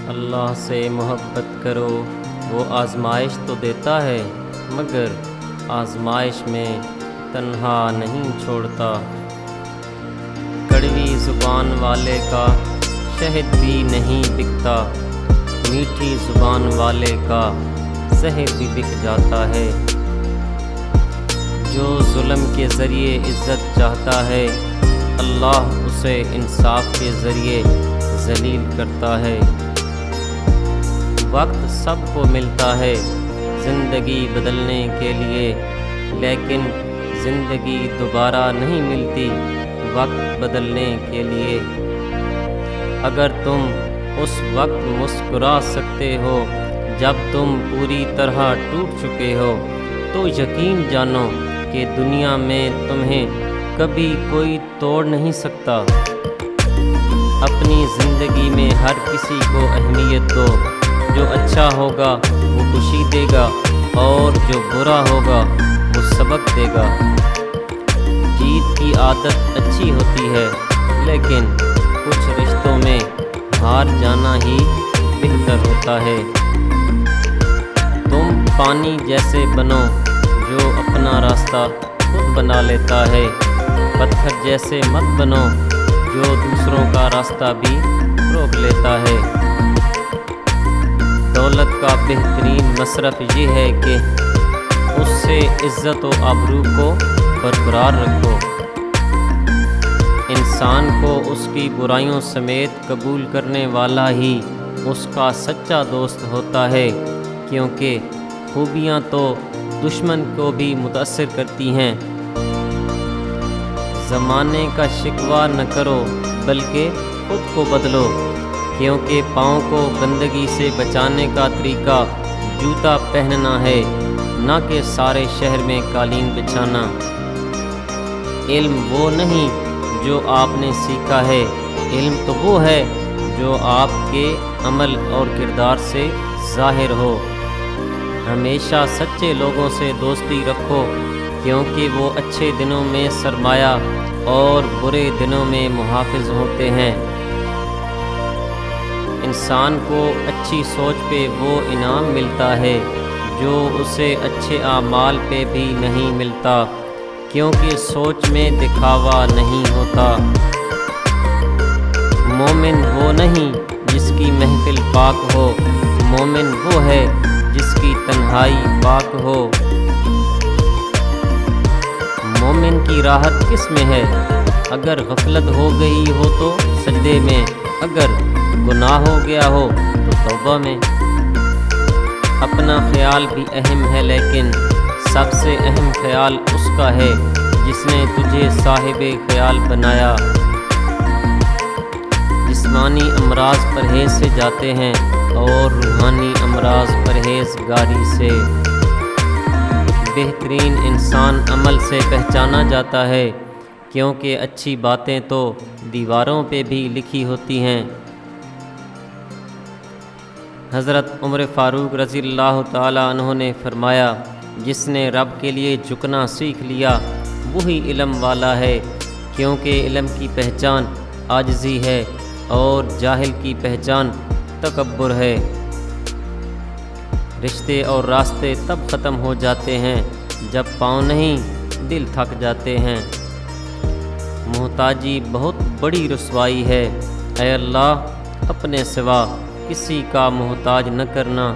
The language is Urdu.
اللہ سے محبت کرو، وہ آزمائش تو دیتا ہے مگر آزمائش میں تنہا نہیں چھوڑتا۔ کڑوی زبان والے کا شہد بھی نہیں بکتا، میٹھی زبان والے کا زہر بھی بک جاتا ہے۔ جو ظلم کے ذریعے عزت چاہتا ہے، اللہ اسے انصاف کے ذریعے ذلیل کرتا ہے۔ وقت سب کو ملتا ہے زندگی بدلنے کے لیے، لیکن زندگی دوبارہ نہیں ملتی وقت بدلنے کے لیے۔ اگر تم اس وقت مسکرا سکتے ہو جب تم پوری طرح ٹوٹ چکے ہو، تو یقین جانو کہ دنیا میں تمہیں کبھی کوئی توڑ نہیں سکتا۔ اپنی زندگی میں ہر کسی کو اہمیت دو، جو اچھا ہوگا وہ خوشی دے گا اور جو برا ہوگا وہ سبق دے گا۔ جیت کی عادت اچھی ہوتی ہے، لیکن کچھ رشتوں میں ہار جانا ہی بہتر ہوتا ہے۔ تم پانی جیسے بنو جو اپنا راستہ خود بنا لیتا ہے، پتھر جیسے مت بنو جو دوسروں کا راستہ بھی روک لیتا ہے۔ دولت کا بہترین مصرف یہ ہے کہ اس سے عزت و آبرو کو برقرار رکھو۔ انسان کو اس کی برائیوں سمیت قبول کرنے والا ہی اس کا سچا دوست ہوتا ہے، کیونکہ خوبیاں تو دشمن کو بھی متاثر کرتی ہیں۔ زمانے کا شکوہ نہ کرو بلکہ خود کو بدلو، کیونکہ پاؤں کو گندگی سے بچانے کا طریقہ جوتا پہننا ہے، نہ کہ سارے شہر میں قالین بچھانا۔ علم وہ نہیں جو آپ نے سیکھا ہے، علم تو وہ ہے جو آپ کے عمل اور کردار سے ظاہر ہو۔ ہمیشہ سچے لوگوں سے دوستی رکھو، کیونکہ وہ اچھے دنوں میں سرمایہ اور برے دنوں میں محافظ ہوتے ہیں۔ انسان کو اچھی سوچ پہ وہ انعام ملتا ہے جو اسے اچھے اعمال پہ بھی نہیں ملتا، کیونکہ سوچ میں دکھاوا نہیں ہوتا۔ مومن وہ نہیں جس کی محفل پاک ہو، مومن وہ ہے جس کی تنہائی پاک ہو۔ مومن کی راحت کس میں ہے؟ اگر غفلت ہو گئی ہو تو سجدے میں، اگر گناہ ہو گیا ہو تو توبہ میں۔ اپنا خیال بھی اہم ہے، لیکن سب سے اہم خیال اس کا ہے جس نے تجھے صاحب خیال بنایا۔ جسمانی امراض پرہیز سے جاتے ہیں اور روحانی امراض پرہیزگاری سے۔ بہترین انسان عمل سے پہچانا جاتا ہے، کیونکہ اچھی باتیں تو دیواروں پہ بھی لکھی ہوتی ہیں۔ حضرت عمر فاروق رضی اللہ تعالیٰ عنہ نے فرمایا، جس نے رب کے لیے جھکنا سیکھ لیا وہی علم والا ہے، کیونکہ علم کی پہچان عاجزی ہے اور جاہل کی پہچان تکبر ہے۔ رشتے اور راستے تب ختم ہو جاتے ہیں جب پاؤں نہیں دل تھک جاتے ہیں۔ محتاجی بہت بڑی رسوائی ہے، اے اللہ اپنے سوا کسی کا محتاج نہ کرنا۔